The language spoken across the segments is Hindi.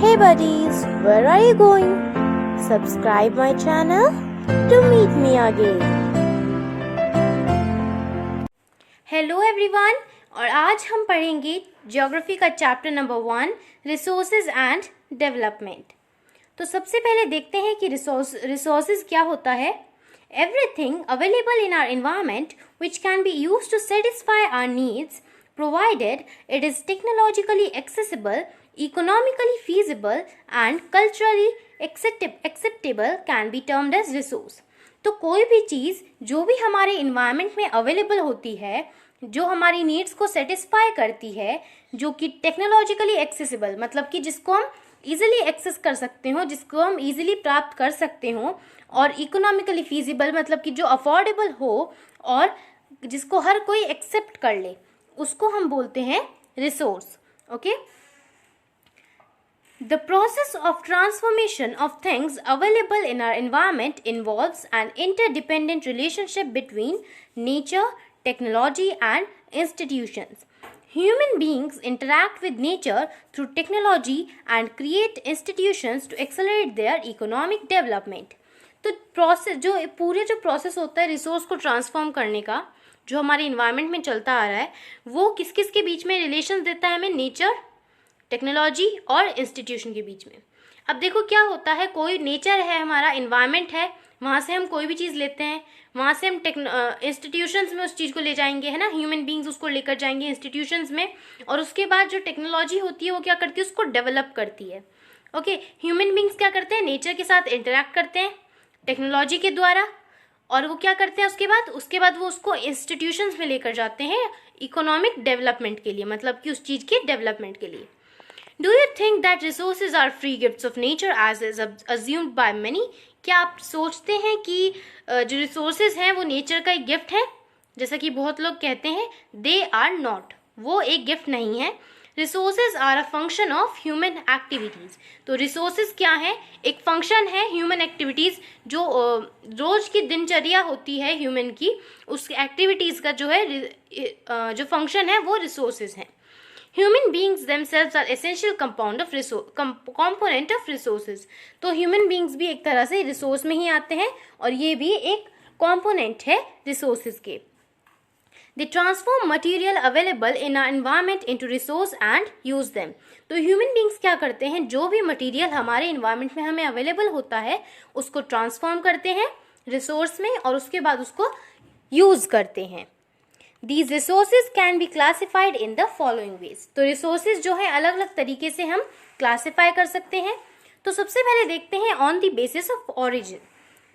Hey buddies, where are you going? Subscribe my channel to meet me again. Hello everyone, और आज हम पढ़ेंगे ज्योग्राफी का chapter number 1 resources and development. तो सबसे पहले देखते हैं कि रिसोर्सेज क्या होता है। Everything available in our environment which can be used to satisfy our needs provided it is technologically accessible, economically feasible and culturally acceptable can be termed as resource। तो कोई भी चीज़ जो भी हमारे इन्वायरमेंट में अवेलेबल होती है, जो हमारी नीड्स को सेटिस्फाई करती है, जो कि टेक्नोलॉजिकली एक्सेसिबल मतलब कि जिसको हम इजीली एक्सेस कर सकते हो, जिसको हम इजीली प्राप्त कर सकते हो, और इकोनॉमिकली फीजिबल मतलब कि जो अफोर्डेबल हो और जिसको हर कोई एक्सेप्ट कर ले, उसको हम बोलते हैं resource. Okay, the process of transformation of things available in our environment involves an interdependent relationship between nature, technology and institutions. Human beings interact with nature through technology and create institutions to accelerate their economic development। तो प्रोसेस जो प्रोसेस होता है रिसोर्स को ट्रांसफॉर्म करने का, जो हमारे इन्वायरमेंट में चलता आ रहा है, वो किस किस के बीच में रिलेशन देता है हमें, नेचर, टेक्नोलॉजी और इंस्टीट्यूशन के बीच में। अब देखो क्या होता है, कोई नेचर है, हमारा इन्वायरमेंट है, वहाँ से हम कोई भी चीज़ लेते हैं, वहाँ से हम इंस्टीट्यूशंस में उस चीज़ को ले जाएंगे, है ना, ह्यूमन बींग्स उसको लेकर जाएंगे इंस्टीट्यूशंस में, और उसके बाद जो टेक्नोलॉजी होती है वो क्या करती है, उसको डेवलप करती है। ओके, ह्यूमन बींग्स क्या करते हैं, नेचर के साथ इंटरेक्ट करते हैं टेक्नोलॉजी के द्वारा, और वो क्या करते हैं उसके बाद वो उसको इंस्टीट्यूशंस में लेकर जाते हैं इकोनॉमिक डेवलपमेंट के लिए, मतलब कि उस चीज़ के डेवलपमेंट के लिए। Do you think that resources are free gifts of nature as is assumed by many? क्या आप सोचते हैं कि जो रिसोर्सेज हैं वो नेचर का एक गिफ्ट है, जैसा कि बहुत लोग कहते हैं? दे आर नॉट, वो एक गिफ्ट नहीं है। Resources are a function of human activities. तो रिसोर्सेज क्या है, एक फंक्शन है ह्यूमन एक्टिविटीज़, जो रोज की दिनचर्या होती है ह्यूमन की, उस एक्टिविटीज़ का जो है जो फंक्शन है वो रिसोर्सेज हैं। Human beings themselves are essential component of resources. तो ह्यूमन बींग्स भी एक तरह से रिसोर्स में ही आते हैं, और ये भी एक कॉम्पोनेंट है रिसोर्सेज के। They transform material available in our environment into resource and use them। तो ह्यूमन बींग्स क्या करते हैं, जो भी मटेरियल हमारे इन्वायरमेंट में हमें अवेलेबल होता है उसको ट्रांसफॉर्म करते हैं रिसोर्स में, और उसके बाद उसको यूज करते हैं। These resources can be classified in the following ways। तो रिसोर्सेज जो है अलग अलग तरीके से हम क्लासीफाई कर सकते हैं। तो सबसे पहले देखते हैं on the basis of origin.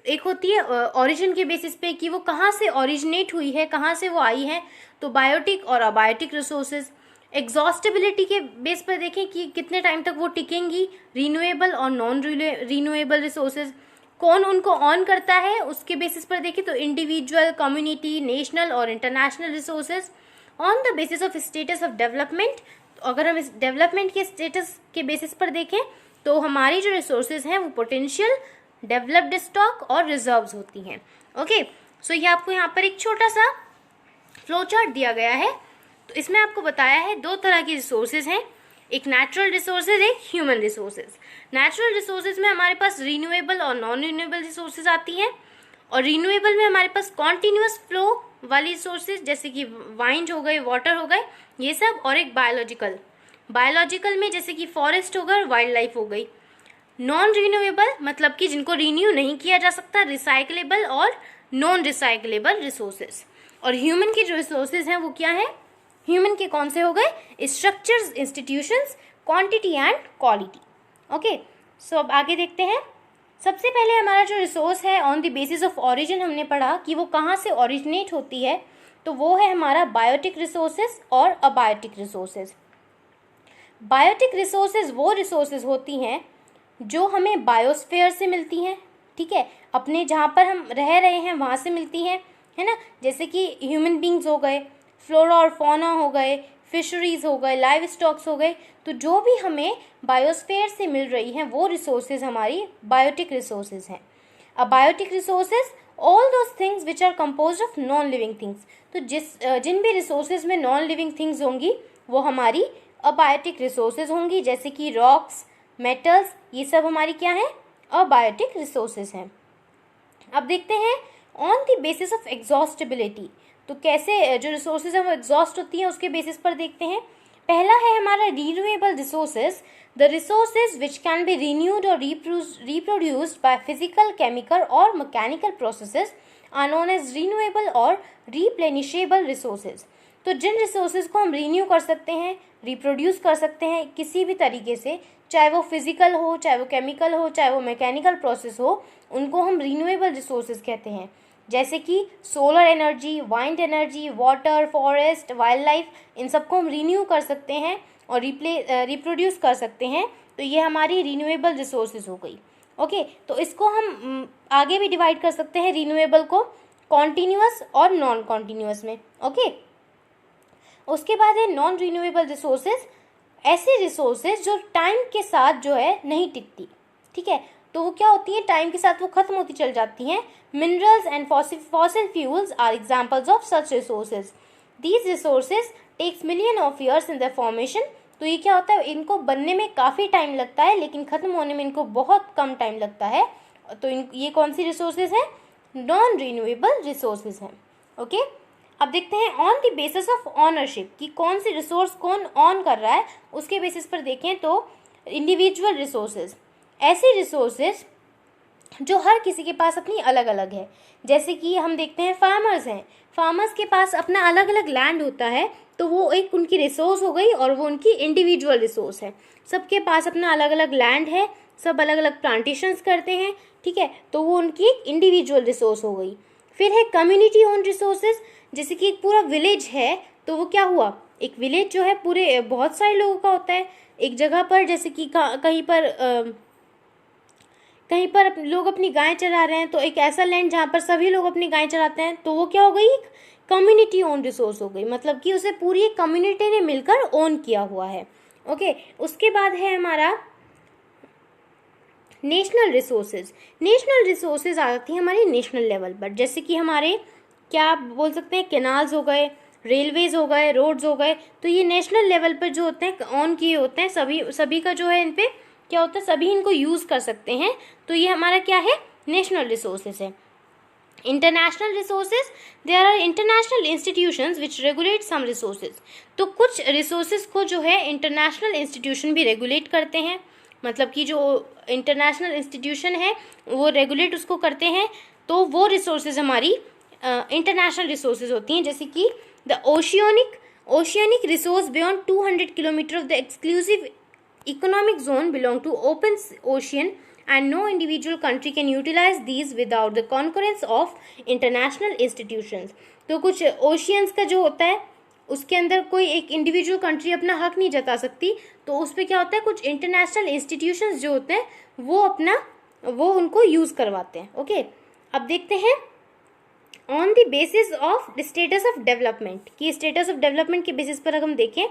एक होती है ऑरिजिन के बेसिस पे कि वो कहाँ से ओरिजिनेट हुई है, कहाँ से वो आई है। तो बायोटिक और अबायोटिक रिसोर्सेज। एग्जॉस्टेबिलिटी के बेस पर देखें कि कितने टाइम तक वो टिकेंगी, रिन्यूएबल और नॉन रिन्यूएबल रिसोर्सेज। कौन उनको ऑन करता है उसके बेसिस पर देखें तो इंडिविजुअल, कम्युनिटी, नेशनल और international resources. On the basis of status of development, अगर हम इस डेवलपमेंट के स्टेटस के बेसिस पर देखें तो हमारी जो रिसोर्सेज हैं वो पोटेंशियल, डेवलप्ड स्टॉक और रिजर्व्स होती हैं। ओके, सो ये आपको यहाँ पर एक छोटा सा फ्लो चार्ट दिया गया है। तो इसमें आपको बताया है दो तरह की रिसोर्सेज हैं, एक नेचुरल रिसोर्सेज, एक ह्यूमन रिसोर्सेज। नेचुरल रिसोर्सेज में हमारे पास रिन्यूएबल और नॉन रिन्यूएबल रिसोर्सेज आती हैं, और रिन्यूएबल में हमारे पास कॉन्टिन्यूअस फ्लो वाली रिसोर्सेज जैसे कि वाइंड हो गए, वाटर हो गए, ये सब, और एक बायोलॉजिकल में जैसे कि फॉरेस्ट हो गए, वाइल्ड लाइफ हो गई। नॉन रिन्यूएबल मतलब कि जिनको रिन्यू नहीं किया जा सकता, रिसाइकलेबल और नॉन रिसाइकलेबल रिसोर्सेज। और ह्यूमन की जो रिसोर्सेज हैं वो क्या है, ह्यूमन के कौन से हो गए, structures, institutions, quantity and quality. Okay, so अब आगे देखते हैं। सबसे पहले हमारा जो रिसोर्स है on the basis of origin, हमने पढ़ा कि वो कहाँ से ओरिजिनेट होती है, तो वो है हमारा बायोटिक रिसोर्सेज और अबायोटिक रिसोर्सेज। बायोटिक रिसोर्सेज वो रिसोर्सेज होती हैं जो हमें बायोस्फीयर से मिलती हैं, ठीक है, अपने जहाँ पर हम रह रहे हैं वहाँ से मिलती हैं, है ना, जैसे कि ह्यूमन बींग्स हो गए, फ्लोरा और फौना हो गए, फिशरीज हो गए, लाइव स्टॉक्स हो गए। तो जो भी हमें बायोस्फीयर से मिल रही हैं वो रिसोर्सेज हमारी बायोटिक रिसोर्सेज हैं। Abiotic resources all those things which are composed of non living things. तो जिन भी रिसोर्सेज में नॉन लिविंग थिंग्स होंगी वो हमारी अबायोटिक रिसोर्सेज होंगी, जैसे कि रॉक्स, मेटल्स, ये सब हमारी क्या है, अबायोटिक रिसोर्सेज हैं। अब देखते हैं on the basis of exhaustibility, तो कैसे जो रिसोर्सेज हैं वो एग्जॉस्ट होती हैं उसके बेसिस पर देखते हैं। पहला है हमारा renewable resources, the resources which can be renewed और रिप्रोड्यूस्ड बाय फिजिकल, केमिकल और mechanical processes are known as renewable और रिप्लेनिशेबल रिसोर्सेज। तो जिन रिसोर्सेज को हम रिन्यू कर सकते हैं, रिप्रोड्यूस कर सकते हैं किसी भी तरीके से, चाहे वो फिजिकल हो, चाहे वो केमिकल हो, चाहे वो मैकेनिकल प्रोसेस हो, उनको हम रिन्यूएबल रिसोर्सेज कहते हैं। जैसे कि solar energy, wind energy, water, forest, wildlife, इन सबको हम रिन्यू कर सकते हैं और रिप्रोड्यूस कर सकते हैं, तो ये हमारी रिन्यूएबल रिसोर्सेज हो गई। ओके, तो इसको हम आगे भी डिवाइड कर सकते हैं रिन्यूएबल को कॉन्टीन्यूअस और नॉन कॉन्टीन्यूअस में। ओके, उसके बाद है नॉन रिन्यूएबल रिसोर्सेज, ऐसे रिसोर्सेज जो टाइम के साथ जो है नहीं टिकती, ठीक है, तो वो क्या होती है, टाइम के साथ वो खत्म होती चल जाती हैं। Minerals and fossil fuels are examples of such resources. These resources takes million of years in the formation, तो ये क्या होता है, इनको बनने में काफ़ी टाइम लगता है लेकिन ख़त्म होने में इनको बहुत कम टाइम लगता है। तो ये कौन सी रिसोर्सेज हैं, नॉन रिन्यूएबल रिसोर्सेज हैं। ओके, अब देखते हैं on the basis of ownership, कि कौन सी रिसोर्स कौन ऑन कर रहा है, उसके बेसिस पर देखें तो इंडिविजुअल रिसोर्सेज, ऐसे रिसोर्सेज जो हर किसी के पास अपनी अलग अलग है। जैसे कि हम देखते हैं फार्मर्स हैं, फार्मर्स के पास अपना अलग अलग लैंड होता है, तो वो एक उनकी रिसोर्स हो गई और वो उनकी इंडिविजुअल रिसोर्स है। सबके पास अपना अलग अलग लैंड है, सब अलग अलग प्लांटेशंस करते हैं, ठीक है, तो वो उनकी एक इंडिविजुअल रिसोर्स हो गई। फिर है कम्युनिटी ओन रिसोर्सेज, जैसे कि एक पूरा विलेज है, तो वो क्या हुआ, एक विलेज जो है पूरे बहुत सारे लोगों का होता है एक जगह पर, जैसे कि कहीं पर लोग अपनी गाय चरा रहे हैं, तो एक ऐसा लैंड जहाँ पर सभी लोग अपनी गाय चराते हैं, तो वो क्या हो गई, एक कम्युनिटी ओन रिसोर्स हो गई, मतलब कि उसे पूरी एक कम्युनिटी ने मिलकर ओन किया हुआ है। ओके, उसके बाद है हमारा नेशनल रिसोर्सेज। नेशनल रिसोर्सेज आ जाती हैं हमारी नेशनल लेवल पर, जैसे कि हमारे क्या बोल सकते हैं, कैनाल्स हो गए, रेलवेज हो गए, रोड्स हो गए, तो ये नेशनल लेवल पर जो होते हैं ऑन किए होते हैं, सभी का जो है इन पे क्या होता है, सभी इनको यूज़ कर सकते हैं, तो ये हमारा क्या है, नेशनल रिसोर्सेज है। International resources, there are international institutions which regulate some resources, तो कुछ रिसोर्सेज को जो है इंटरनेशनल इंस्टीट्यूशन भी रेगुलेट करते हैं, मतलब कि जो इंटरनेशनल इंस्टीट्यूशन है वो रेगुलेट उसको करते हैं, तो वो रिसोर्सेज हमारी इंटरनेशनल रिसोर्सेज होती हैं। जैसे कि the oceanic resource beyond 200 kilometer of the exclusive economic zone belong to open ocean and no individual country can utilize these without the concurrence of international institutions। तो कुछ ओशियंस का जो होता है उसके अंदर कोई एक इंडिविजुअल कंट्री अपना हक नहीं जता सकती, तो उस पर क्या होता है, कुछ इंटरनेशनल इंस्टीट्यूशंस जो होते हैं वो उनको यूज़ करवाते हैं। ओके, अब देखते हैं on the basis of status of development, कि स्टेटस ऑफ डेवलपमेंट के बेसिस पर अगर हम देखें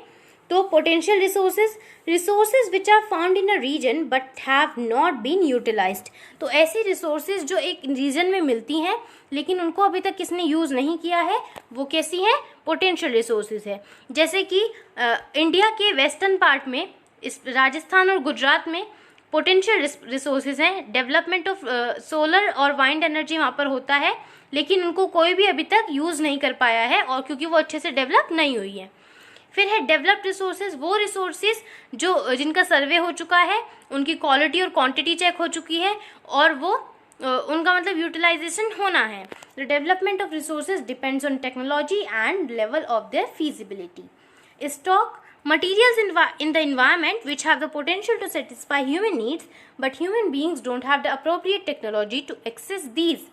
तो potential resources which are found in a region but have not been utilised, तो ऐसी रिसोर्सेज जो एक रीजन में मिलती हैं लेकिन उनको अभी तक किसने यूज़ नहीं किया है, वो कैसी हैं, पोटेंशियल रिसोर्सेज है। जैसे कि इंडिया के वेस्टर्न पार्ट में, इस राजस्थान और गुजरात में पोटेंशियल रिसोर्सेज हैं, डेवलपमेंट ऑफ सोलर और वाइंड एनर्जी वहाँ पर होता है, लेकिन उनको कोई भी अभी तक यूज़ नहीं कर पाया है, और क्योंकि वो अच्छे से डेवलप नहीं हुई है। फिर है डेवलप्ड रिसोर्सेज, वो रिसोर्सेज जो जिनका सर्वे हो चुका है, उनकी क्वालिटी और क्वांटिटी चेक हो चुकी है, और वो उनका मतलब यूटिलाइजेशन होना है। The development of resources depends on technology and level of their feasibility. Stock materials in the environment which have the potential to satisfy human needs, but human beings don't have the appropriate technology to access these।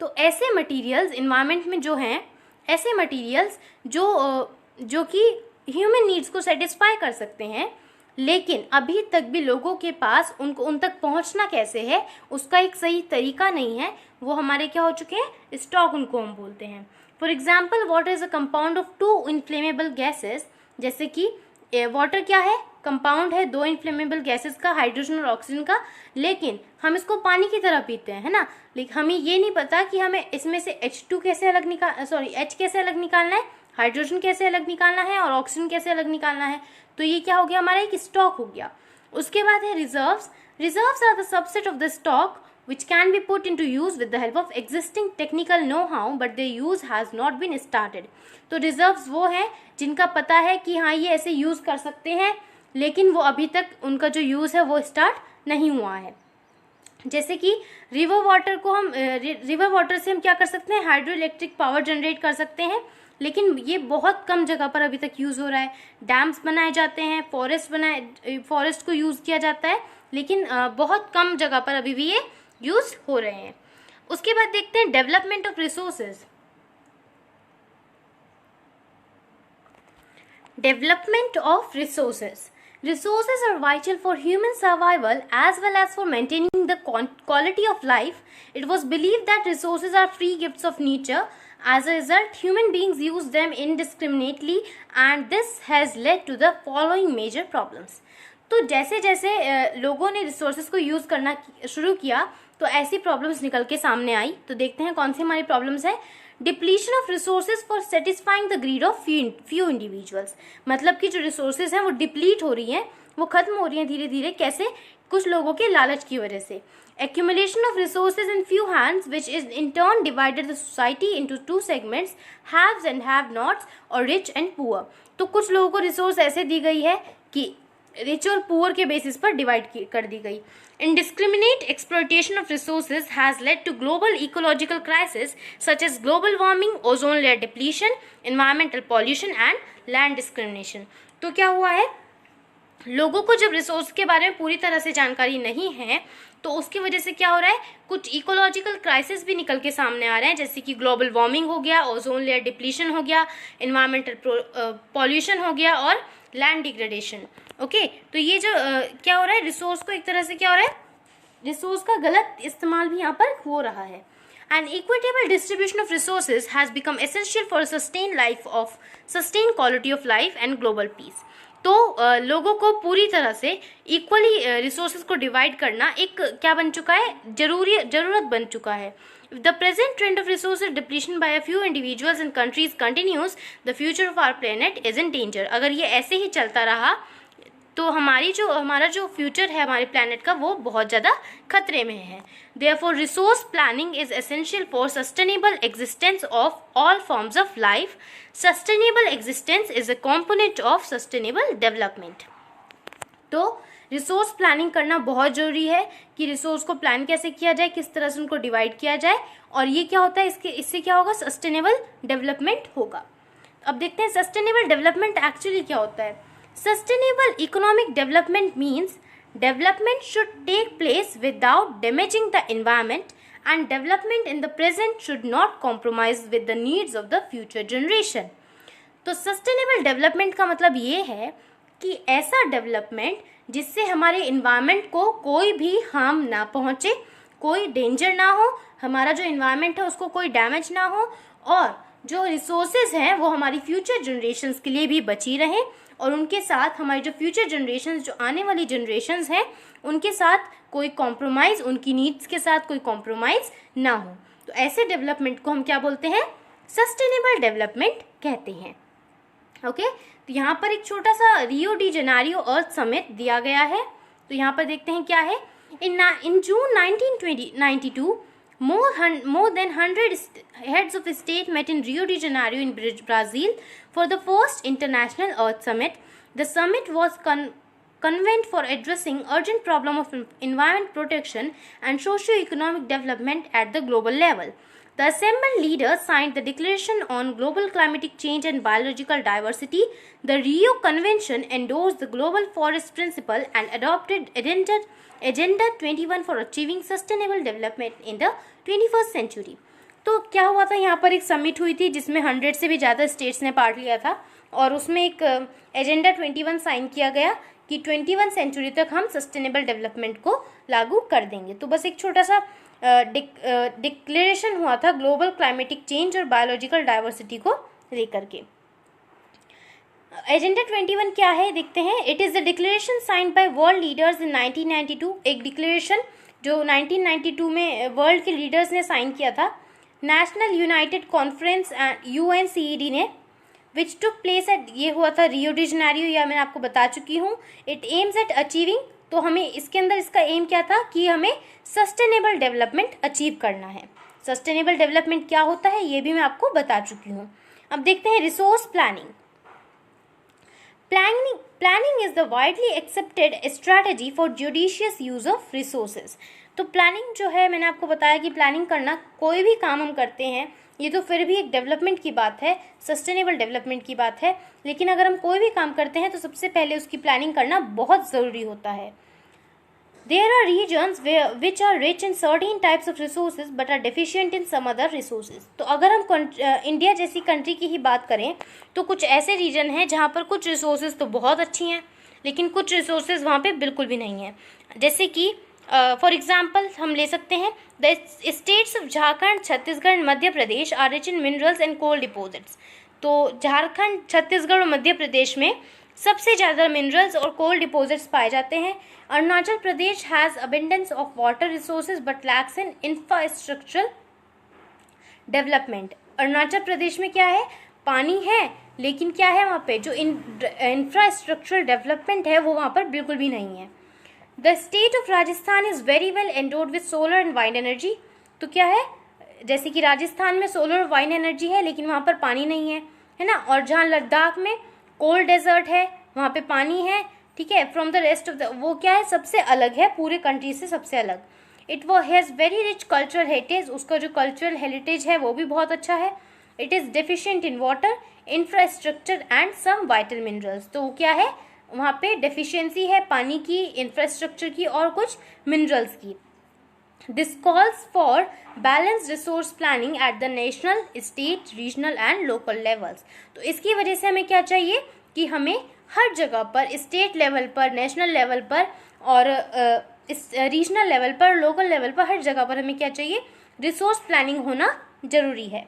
तो ऐसे मटेरियल्स इन्वायरमेंट में जो हैं, ऐसे मटेरियल्स जो कि ह्यूमन नीड्स को सेटिस्फाई कर सकते हैं, लेकिन अभी तक भी लोगों के पास उन तक पहुंचना कैसे है उसका एक सही तरीका नहीं है, वो हमारे क्या हो चुके हैं, स्टॉक उनको हम बोलते हैं। For example, water is a compound of 2 inflammable gases, जैसे कि वाटर क्या है, कंपाउंड है 2 इनफ्लेमेबल गैसेस का, हाइड्रोजन और ऑक्सीजन का, लेकिन हम इसको पानी की तरह पीते हैं, है ना, लेकिन हमें ये नहीं पता कि हमें इसमें से H2 कैसे अलग H कैसे अलग निकालना है, हाइड्रोजन कैसे अलग निकालना है और ऑक्सीजन कैसे अलग निकालना है। तो ये क्या हो गया, हमारा एक स्टॉक हो गया। उसके बाद है reserves. Reserves are the subset of the stock which can be put into use with the help of existing technical know-how but their use has not been started. तो रिजर्व्स वो हैं जिनका पता है कि हाँ ये ऐसे यूज़ कर सकते हैं, लेकिन वो अभी तक उनका जो यूज़ है वो स्टार्ट नहीं हुआ है. जैसे कि रिवर वाटर को हम रिवर वाटर से हम क्या कर सकते हैं, हाइड्रो इलेक्ट्रिक पावर जनरेट कर सकते हैं, लेकिन ये बहुत कम जगह पर अभी तक यूज़ हो रहा है. डैम्स बनाए जाते हैं, फॉरेस्ट को यूज़ किया जाता है, लेकिन बहुत कम जगह पर अभी भी ये यूज हो रहे हैं. उसके बाद देखते हैं development of resources. Development of resources. Resources are vital for human survival as well as for maintaining the quality of life. It was believed that resources are free gifts of nature. As a result, human beings use them indiscriminately and this has led to the following major problems. तो जैसे जैसे लोगों ने रिसोर्सेज को यूज़ करना शुरू किया तो ऐसी प्रॉब्लम्स निकल के सामने आई. तो देखते हैं कौन सी हमारी प्रॉब्लम्स है. Depletion of resources for satisfying the greed of few individuals. मतलब कि जो रिसोर्सेज हैं वो डिप्लीट हो रही हैं, वो खत्म हो रही हैं धीरे धीरे. कैसे? कुछ लोगों के लालच की वजह से. Accumulation of resources in few hands, which is in turn divided the society into two segments, haves and have-nots, or rich and poor. तो कुछ लोगों को रिसोर्स ऐसे दी गई है कि रिच और पुअर के बेसिस पर डिवाइड कर दी गई. Indiscriminate exploitation of resources has led to global ecological crises such as global warming, ozone layer depletion, environmental pollution and land discrimination. तो क्या हुआ है, लोगों को जब रिसोर्स के बारे में पूरी तरह से जानकारी नहीं है तो उसकी वजह से क्या हो रहा है, कुछ इकोलॉजिकल क्राइसिस भी निकल के सामने आ रहे हैं, जैसे कि ग्लोबल वार्मिंग हो गया, ओजोन लेयर डिप्लीशन हो गया, एनवायरमेंटल पॉल्यूशन हो गया और लैंड डिग्रेडेशन. ओके, तो ये जो क्या हो रहा है, रिसोर्स को एक तरह से क्या हो रहा है, रिसोर्स का गलत इस्तेमाल भी यहाँ पर हो रहा है. An equitable distribution of resources has become essential for a sustained quality of life and global peace. तो लोगों को पूरी तरह से इक्वली रिसोर्सेज को डिवाइड करना एक क्या बन चुका है, जरूरत बन चुका है. If the present trend of resources depletion by a few individuals and countries continues, the future of our planet is in danger. अगर ये ऐसे ही चलता रहा तो हमारा जो फ्यूचर है हमारे प्लैनेट का वो बहुत ज़्यादा खतरे में है. Therefore, resource planning is essential for sustainable existence of all forms of life. Sustainable existence is a component of sustainable development. तो रिसोर्स प्लानिंग करना बहुत ज़रूरी है कि रिसोर्स को प्लान कैसे किया जाए, किस तरह से उनको डिवाइड किया जाए, और ये क्या होता है, इससे क्या होगा, सस्टेनेबल डेवलपमेंट होगा. अब देखते हैं सस्टेनेबल डेवलपमेंट एक्चुअली क्या होता है. Sustainable economic development means development should take place without damaging the environment and development in the present should not compromise with the needs of the future generation. तो sustainable development का मतलब ये है कि ऐसा डेवलपमेंट जिससे हमारे इन्वायरमेंट को कोई भी हार्म ना पहुँचे, कोई डेंजर ना हो, हमारा जो इन्वायरमेंट है उसको कोई डैमेज ना हो, और जो रिसोर्सेज हैं वो हमारी फ्यूचर जनरेशन्स के लिए भी बची रहें, और उनके साथ हमारी जो फ्यूचर जनरेशन्स, जो आने वाली जनरेशन्स हैं, उनके साथ कोई कॉम्प्रोमाइज़, उनकी नीड्स के साथ कोई कॉम्प्रोमाइज़ ना हो. तो ऐसे डेवलपमेंट को हम क्या बोलते हैं, सस्टेनेबल डेवलपमेंट कहते हैं. ओके, तो यहाँ पर एक छोटा सा रियो डी जेनेरियो अर्थ समिट दिया गया है. तो यहाँ पर देखते हैं क्या है. इन जून 1992 more than 100 heads of state met in Rio de Janeiro in Brazil for the first International Earth Summit. The summit was convened for addressing urgent problem of environment protection and socio-economic development at the global level. The assembled leaders signed the Declaration on Global Climatic Change and Biological Diversity. The Rio Convention endorsed the Global Forest Principle and adopted Agenda 21 for achieving sustainable development in the 21st century. तो क्या हुआ था, यहाँ पर एक समिट हुई थी जिसमें 100 से भी ज़्यादा स्टेट्स ने पार्ट लिया था, और उसमें एक एजेंडा 21 साइन किया गया कि 21 सेंचुरी तक हम सस्टेनेबल डेवलपमेंट को लागू कर देंगे. तो बस एक छोटा सा डिक्लेरेशन हुआ था ग्लोबल क्लाइमेटिक चेंज और बायोलॉजिकल डाइवर्सिटी को लेकर के. एजेंडा 21 क्या है देखते हैं. It is the declaration signed by world leaders in 1992. एक डिक्लेरेशन जो 1992 में वर्ल्ड के लीडर्स ने साइन किया था. नेशनल यूनाइटेड कॉन्फ्रेंस UNCED ने, विच टुक प्लेस एट, ये हुआ था रियो डी जेनेरियो, या मैं आपको बता चुकी हूँ. इट एम्स एट अचीविंग तो हमें इसके अंदर इसका एम क्या था कि हमें सस्टेनेबल डेवलपमेंट अचीव करना है। सस्टेनेबल डेवलपमेंट क्या होता है ये भी मैं आपको बता चुकी हूँ। अब देखते हैं resource planning. Planning is the widely accepted strategy for judicious use of resources। तो प्लानिंग जो है, मैंने आपको बताया कि प्लानिंग करना, कोई भी काम हम करते हैं, ये तो फिर भी एक डेवलपमेंट की बात है, सस्टेनेबल डेवलपमेंट की बात है, लेकिन अगर हम कोई भी काम करते हैं तो सबसे पहले उसकी प्लानिंग करना बहुत ज़रूरी होता है। There are regions which are rich in certain types of resources but are deficient in some other resources। तो अगर हम इंडिया जैसी कंट्री की ही बात करें तो कुछ ऐसे रीजन हैं जहाँ पर कुछ रिसोर्सेज तो बहुत अच्छी हैं लेकिन कुछ रिसोर्सेज वहाँ पे बिल्कुल भी नहीं हैं। जैसे कि फॉर एग्जांपल हम ले सकते हैं the states of Jharkhand, Chhattisgarh, Madhya Pradesh are rich in minerals and coal deposits. तो झारखंड, छत्तीसगढ़ और मध्य प्रदेश में सबसे ज़्यादा मिनरल्स और कोल डिपोजिट्स पाए जाते हैं। Arunachal Pradesh has abundance of water resources but lacks in infrastructural development. Arunachal Pradesh में क्या है, पानी है, लेकिन क्या है वहाँ पे जो इंफ्रास्ट्रक्चरल डेवलपमेंट है वो वहाँ पर बिल्कुल भी नहीं है। The state of Rajasthan is very well endowed with solar and wind energy. तो क्या है, जैसे कि राजस्थान में सोलर और वाइंड एनर्जी है लेकिन वहाँ पर पानी नहीं है ना। और जहाँ लद्दाख में कोल्ड डेजर्ट है वहाँ पे पानी है, ठीक है। From the rest of the, वो क्या है, सबसे अलग है, पूरे कंट्री से सबसे अलग। इट वो has very rich cultural heritage, उसका जो कल्चरल हेरिटेज है वो भी बहुत अच्छा है। It is deficient in water, infrastructure and some vital minerals. तो क्या है, वहाँ पे डेफिशिएंसी है पानी की, इंफ्रास्ट्रक्चर की और कुछ मिनरल्स की। This calls for balance resource planning at the national, state, regional and local levels. तो इसकी वजह से हमें क्या चाहिए कि हमें हर जगह पर, स्टेट लेवल पर, नेशनल लेवल पर और रीजनल लेवल पर, लोकल लेवल पर, हर जगह पर हमें क्या चाहिए, रिसोर्स प्लानिंग होना जरूरी है।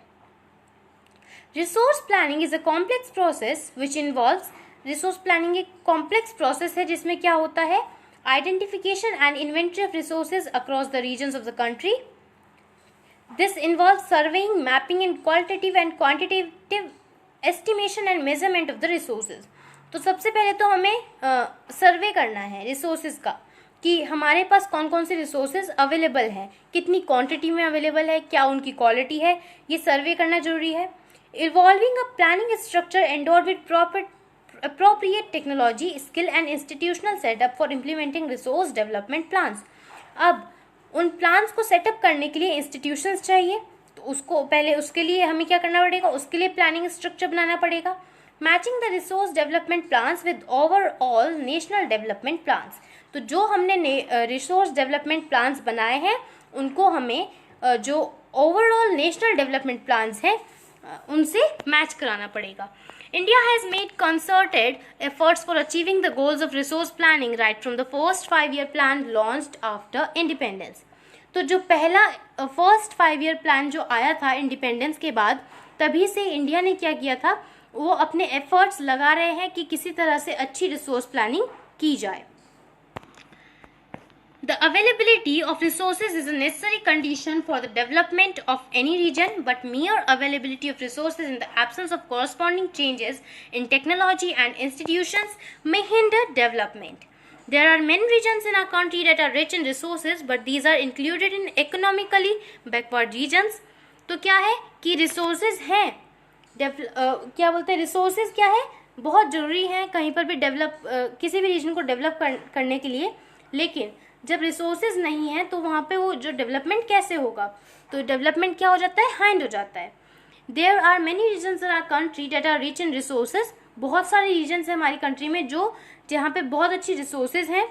Resource planning is a complex process which involves, resource planning एक कॉम्प्लेक्स प्रोसेस है जिसमें क्या होता है, identification and inventory of resources across the regions of the country. This involves surveying, mapping and qualitative and quantitative estimation and measurement of the resources। तो सबसे पहले तो हमें सर्वे करना है रिसोर्सेज का कि हमारे पास कौन कौन से रिसोर्सेज अवेलेबल हैं, कितनी क्वांटिटी में अवेलेबल है, क्या उनकी क्वालिटी है, ये सर्वे करना जरूरी है। Involving a planning structure endowed with proper appropriate technology, skill and institutional setup for implementing resource development plans। अब उन प्लान्स को सेटअप करने के लिए इंस्टीट्यूशंस चाहिए, तो उसको पहले, उसके लिए हमें क्या करना पड़ेगा, उसके लिए प्लानिंग स्ट्रक्चर बनाना पड़ेगा। Matching the resource development plans with overall national development plans. तो जो हमने रिसोर्स डेवलपमेंट प्लान्स बनाए हैं उनको हमें जो ओवरऑल नेशनल डेवलपमेंट प्लान्स हैं उनसे मैच कराना पड़ेगा। India has made concerted efforts for achieving the goals of resource planning right from the first 5-year plan launched after independence। तो जो पहला फर्स्ट 5-year प्लान जो आया था इंडिपेंडेंस के बाद, तभी से इंडिया ने क्या किया था, वो अपने एफर्ट्स लगा रहे हैं कि किसी तरह से अच्छी रिसोर्स प्लानिंग की जाए। The availability of resources is a necessary condition for the development of any region, but mere availability of resources in the absence of corresponding changes in technology and institutions may hinder development। There are many regions in our country that are rich in resources, but these are included in economically backward regions। तो क्या है कि resources हैं, क्या बोलते हैं, resources क्या है, बहुत ज़रूरी हैं कहीं पर भी डेवलप, किसी भी रीजन को डेवलप करने के लिए, लेकिन जब रिसोर्सेज नहीं है तो वहाँ पे वो जो डेवलपमेंट कैसे होगा, तो डेवलपमेंट क्या हो जाता है, हाइंड हो जाता है। There are many regions in our country that are rich in resources. बहुत सारे रीजन्स हैं हमारी कंट्री में जो, जहाँ पे बहुत अच्छी रिसोर्सेज हैं,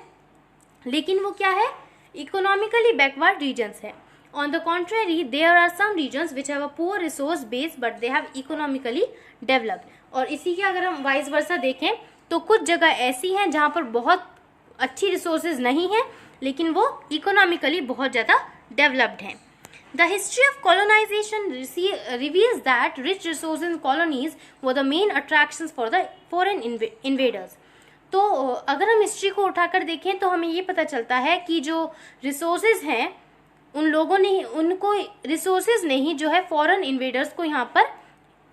लेकिन वो क्या है, इकोनॉमिकली बैकवर्ड रीजन्स हैं। On the contrary there are some regions which have a poor resource base but they have economically developed. और इसी के अगर हम वाइस वर्सा देखें तो कुछ जगह ऐसी हैं जहाँ पर बहुत अच्छी रिसोर्सेज नहीं हैं लेकिन वो इकोनॉमिकली बहुत ज़्यादा डेवलप्ड हैं। The history of colonisation reveals that rich resource in colonies were the main attractions for the foreign invaders. तो अगर हम हिस्ट्री को उठाकर देखें तो हमें ये पता चलता है कि जो रिसोर्सेज हैं उन लोगों ने, उनको रिसोर्सेज ने ही जो है फॉरेन इन्वेडर्स को यहाँ पर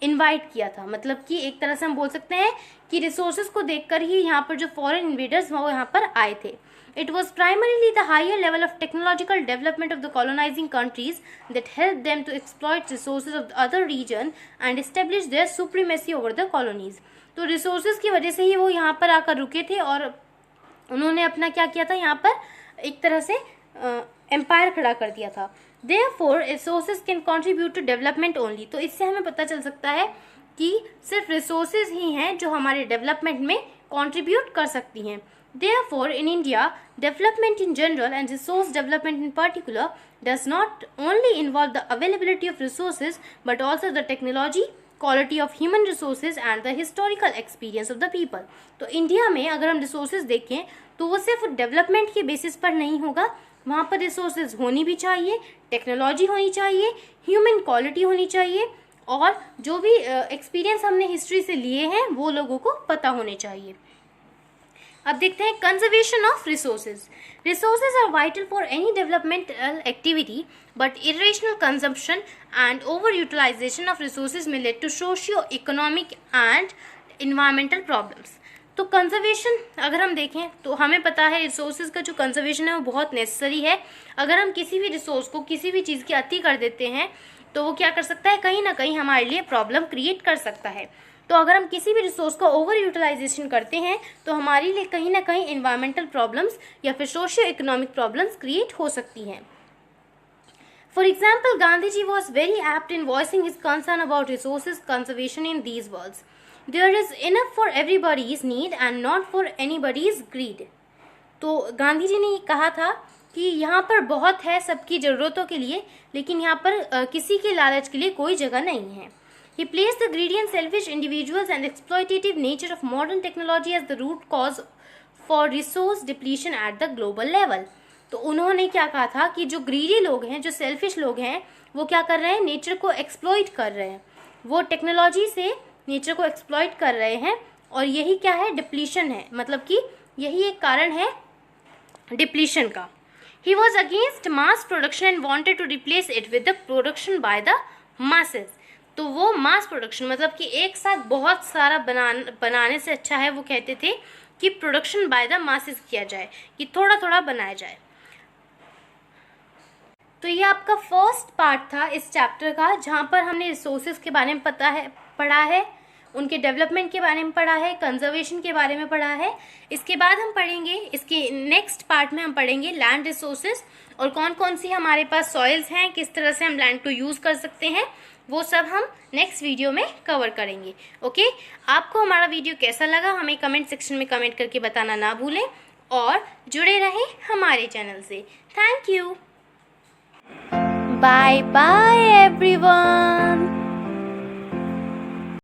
इनवाइट किया था। मतलब कि एक तरह से हम बोल सकते हैं कि रिसोर्सेज को देखकर ही यहाँ पर जो फॉरेन इन्वेडर्स वो यहाँ पर आए थे। It was primarily the higher level of technological development of the colonizing countries that helped them to exploit resources of the other region and establish their supremacy over the colonies. तो resources की वजह से ही वो यहाँ पर आकर रुके थे और उन्होंने अपना क्या किया था, यहाँ पर एक तरह से एम्पायर खड़ा कर दिया था। Therefore, resources can contribute to development only. तो इससे हमें पता चल सकता है कि सिर्फ resources ही हैं जो हमारे डेवलपमेंट में contribute कर सकती हैं। Therefore, in India, development in general and resource development in particular does not only involve the availability of resources but also the technology, quality of human resources and the historical experience of the people. तो इंडिया में अगर हम रिसोर्सेज देखें तो वो सिर्फ डेवलपमेंट के बेसिस पर नहीं होगा, वहाँ पर रिसोर्सेज होनी भी चाहिए, टेक्नोलॉजी होनी चाहिए, ह्यूमन क्वालिटी होनी चाहिए और जो भी एक्सपीरियंस हमने हिस्ट्री से लिए हैं वो लोगों को पता होने चाहिए। अब देखते हैं conservation of resources. Resources are vital for any developmental activity but irrational consumption and over utilization of resources में led to socio economic and environmental problems. तो कंजर्वेशन अगर हम देखें तो हमें पता है रिसोर्सेज का जो कंजर्वेशन है वो बहुत नेसेसरी है। अगर हम किसी भी रिसोर्स को किसी भी चीज़ की अति कर देते हैं तो वो क्या कर सकता है, कहीं ना कहीं हमारे लिए प्रॉब्लम क्रिएट कर सकता है। तो अगर हम किसी भी रिसोर्स का ओवर यूटिलाइजेशन करते हैं तो हमारे लिए कहीं ना कहीं इन्वायरमेंटल प्रॉब्लम्स या फिर सोशियो इकोनॉमिक प्रॉब्लम्स क्रिएट हो सकती हैं। For example, Gandhi ji was very apt in voicing his concern about resources conservation in these words, there is enough for everybody's need and not for anybody's greed. तो गांधी जी ने कहा था कि यहाँ पर बहुत है सबकी ज़रूरतों के लिए, लेकिन यहाँ पर किसी के लालच के लिए कोई जगह नहीं है। He placed the greedy and selfish individuals and exploitative nature of modern technology as the root cause for resource depletion at the global level. तो उन्होंने क्या कहा था कि जो ग्रीडी लोग हैं, जो सेल्फिश लोग हैं, वो क्या कर रहे हैं, नेचर को एक्सप्लॉइट कर रहे हैं, वो टेक्नोलॉजी से नेचर को एक्सप्लॉइट कर रहे हैं और यही क्या है, डिप्लीशन है। मतलब कि यही एक कारण है डिप्लीशन का। He was against mass production and wanted to replace it with the production by the masses. तो वो मास प्रोडक्शन मतलब कि एक साथ बहुत सारा बनाने से अच्छा है, वो कहते थे कि प्रोडक्शन बाय द मासेस किया जाए, कि थोड़ा थोड़ा बनाया जाए। तो ये आपका फर्स्ट पार्ट था इस चैप्टर का, जहाँ पर हमने रिसोर्सेज के बारे में पढ़ा है, उनके डेवलपमेंट के बारे में पढ़ा है, कंजर्वेशन के बारे में पढ़ा है। इसके बाद हम पढ़ेंगे, इसके नेक्स्ट पार्ट में हम पढ़ेंगे लैंड रिसोर्सेज और कौन कौन सी हमारे पास सॉइल्स हैं, किस तरह से हम लैंड को यूज़ कर सकते हैं, वो सब हम नेक्स्ट वीडियो में कवर करेंगे। ओके, आपको हमारा वीडियो कैसा लगा हमें कमेंट सेक्शन में कमेंट करके बताना ना भूलें और जुड़े रहें हमारे चैनल से। Thank you. Bye bye everyone.